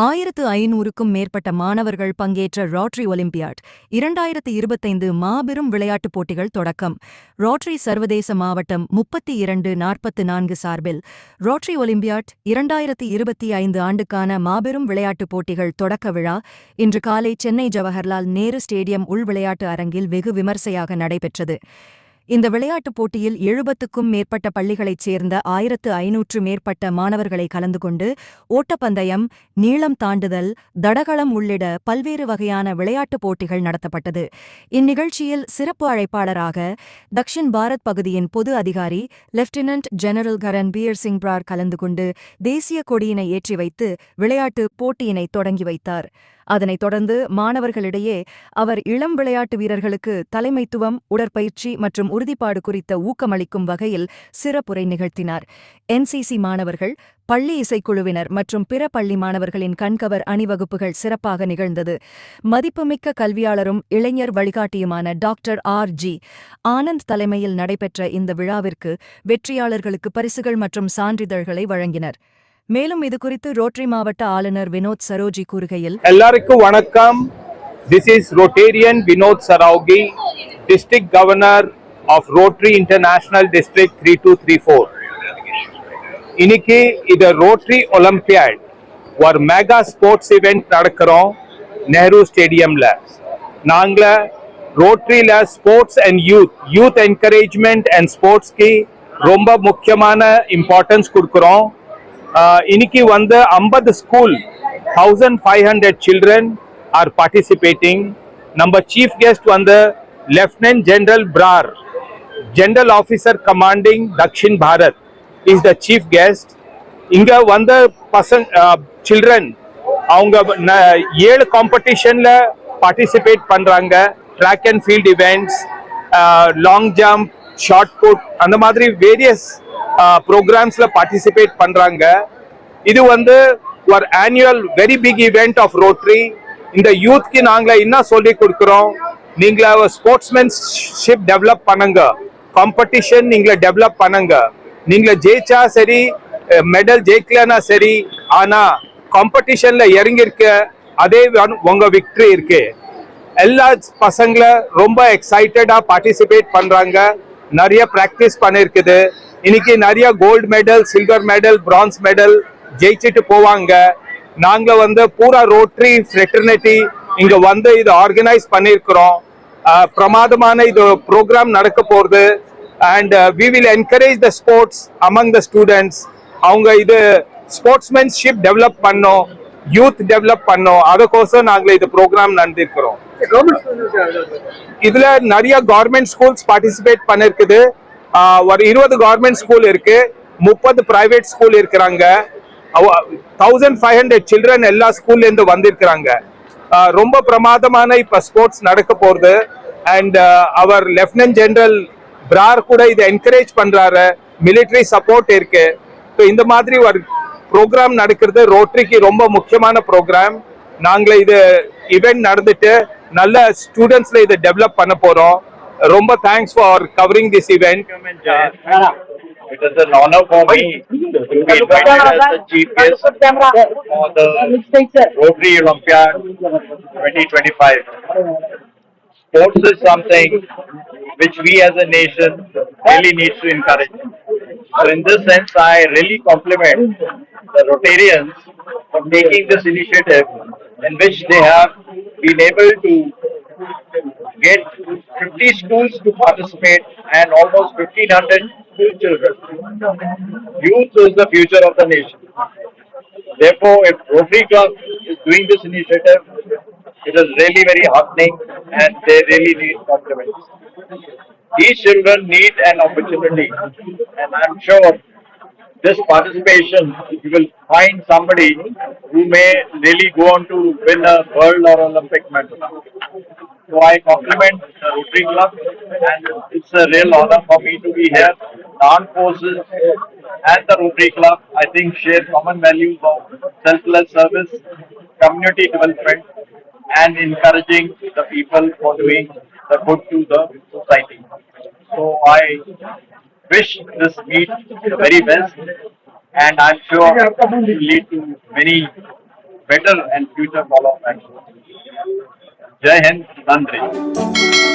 1500க்கும் மேற்பட்ட மாணவர்கள் பங்கேற்ற ரோட்டரி ஒலிம்பியாட் 2025 மாபெரும் விளையாட்டுப் போட்டிகள் தொடக்கம். ரோட்டரி சர்வதேச மாவட்டம் 3244 சார்பில் ரோட்டரி ஒலிம்பியாட் 2025 ஆண்டுக்கான மாபெரும் விளையாட்டுப் போட்டிகள் தொடக்க விழா இன்று காலை சென்னை ஜவஹர்லால் நேரு ஸ்டேடியம் உள் விளையாட்டு அரங்கில் வெகு விமர்சையாக நடைபெற்றது. இந்த விளையாட்டுப் போட்டியில் 70க்கும் மேற்பட்ட பள்ளிகளைச் சேர்ந்த 1500 மேற்பட்ட மாணவர்களை கலந்து கொண்டு ஓட்டப்பந்தயம், நீளம் தாண்டுதல், தடகளம் உள்ளிட்ட பல்வேறு வகையான விளையாட்டுப் போட்டிகள் நடத்தப்பட்டது. இந்நிகழ்ச்சியில் சிறப்பு அழைப்பாளராக தக்ஷின் பாரத் பகுதியின் பொது அதிகாரி லெப்டினன்ட் ஜெனரல் கரன்பீர் சிங் பிரார் கலந்து கொண்டு தேசிய கொடியினை ஏற்றி வைத்து விளையாட்டு போட்டியினை தொடங்கி வைத்தார். அதனைத் தொடர்ந்து மாணவர்களிடையே அவர் இளம் விளையாட்டு வீரர்களுக்கு தலைமைத்துவம், உடற்பயிற்சி மற்றும் உறுதிப்பாடு குறித்த ஊக்கமளிக்கும் வகையில் சிறப்புரை நிகழ்த்தினார். என்சிசி மாணவர்கள், பள்ளி இசைக்குழுவினர் மற்றும் பிற பள்ளி மாணவர்களின் கண்கவர் அணிவகுப்புகள் சிறப்பாக நிகழ்ந்தது. மதிப்புமிக்க கல்வியாளரும் இளைஞர் வழிகாட்டியுமான டாக்டர் ஆர்.ஜி. ஆனந்த் தலைமையில் நடைபெற்ற இந்த விழாவிற்கு வெற்றியாளர்களுக்கு பரிசுகள் மற்றும் சான்றிதழ்களை வழங்கினர். மேலும் இதுகுறித்து ரோட்டரி மாவட்ட ஆளுநர் வினோத் சரோஜி கூறுகையில், எல்லாருக்கும் வணக்கம். This is Rotarian Vinod Saraugi, District Governor of Rotary International District 3234. இன்னைக்கு இது ரோட்டரி ஒலிம்பியாட் ஒரு மெகா ஸ்போர்ட்ஸ் இவெண்ட் நடக்கிறோம் நேரு ஸ்டேடியம்ல. நாங்க ரோட்டரியில sports and youth encouragement and ஸ்போர்ட்ஸ்க்கு ரொம்ப முக்கியமான இம்பார்ட்டன்ஸ் கொடுக்கிறோம். இன்னைக்கு 50 ஸ்கூல் 1500 children are participating. நம்ம chief guest lieutenant general Brar, general officer commanding Dakshin Bharat is the chief guest. இங்க சில்ட்ரன் அவங்க 7 காம்படிஷன்ல பார்ட்டிசிபேட் பண்றாங்க. Track and field events, long jump, shot put, அந்த மாதிரி வேரியஸ் ப்ரோக்ராம்ஸ்ல பார்ட்டிசிபேட் பண்றாங்க. இது ஒரு annual very big event of Rotary. இந்த யூத்க்கு நாங்க என்ன சொல்லி கொடுக்கிறோம், நீங்க ஸ்போர்ட்ஸ்மேன்ஷிப் டெவலப் பண்ணுங்க, காம்படிஷன் நீங்க டெவலப் பண்ணுங்க. நீங்க ஜெயிச்சா சரி, மெடல் ஜெயிக்கலனா சரி, ஆனா காம்படிஷன்ல இறங்கிருக்க அதே உங்க விக்டரி இருக்கு. எல்லா பசங்கள ரொம்ப எக்ஸைட்டடா பார்ட்டிசிபேட் பண்றாங்க. நிறைய பிராக்டிஸ் பண்ணிருக்குது. இன்னைக்கு நிறைய gold medal, silver medal, bronze medal ஜெயிச்சுட்டு போவாங்க. நாங்க பூரா ரோட்டரி ஃப்ரெட்டர்னிட்டி இங்க இது ஆர்கனைஸ் பண்ணிருக்கிறோம். பிரமாதமான இது ப்ரோக்ராம் நடக்க போகுது. And we will encourage the sports among the students. அவங்க இது ஸ்போர்ட்ஸ்மேன்ஷிப் டெவலப் பண்ணோம், யூத் டெவலப் பண்ணோம். அதுக்கோசம் நாங்க இது ப்ரோக்ராம் நடந்திருக்கிறோம். இதுல நிறைய கவர்மெண்ட் ஸ்கூல்ஸ் பார்ட்டிசிபேட் பண்ணிருக்குது. ஒரு 20 கவர்மெண்ட் ஸ்கூல் இருக்கு, 30 பிரைவேட் ஸ்கூல் இருக்கிறாங்க. 1500 சில்ட்ரன் எல்லா ஸ்கூல்ல இருந்து வந்திருக்கிறாங்க. ரொம்ப பிரமாதமான இப்ப ஸ்போர்ட்ஸ் நடக்க போகுது. And our lieutenant general Brar கூட இதை என்கரேஜ் பண்றாரு. மிலிட்டரி சப்போர்ட் இருக்கு. இந்த மாதிரி ஒரு ப்ரோக்ராம் நடக்கிறது ரோட்டரிக்கு ரொம்ப முக்கியமான ப்ரோக்ராம். நாங்க இது இவெண்ட் நடந்துட்டு நல்ல ஸ்டூடெண்ட்ஸ்ல இதை டெவலப் பண்ண போறோம். ரொம்ப thanks for covering this event. It is an honor for me to be invited as the chief guest for the Rotary Olympiad 2025. Sports is something which we as a nation really need to encourage. So in this sense, I really compliment the Rotarians for taking this initiative in which they have been able to get 50 schools to participate and almost 1500 school children. Youth is the future of the nation. Therefore, if Rotary Club is doing this initiative, it is really very heartening and they really need compliments. These children need an opportunity, and I'm sure this participation, you will find somebody who may really go on to win a world or Olympic medal. So I compliment the Rotary Club, and it's a real honor for me to be here. The Armed Forces and the Rotary Club, I think, share common values of selfless service, community development, and encouraging the people for doing the good to the society. So I wish this meet the very best, and I'm sure it will lead to many better and future follow-up. Jai Hind, Nandri.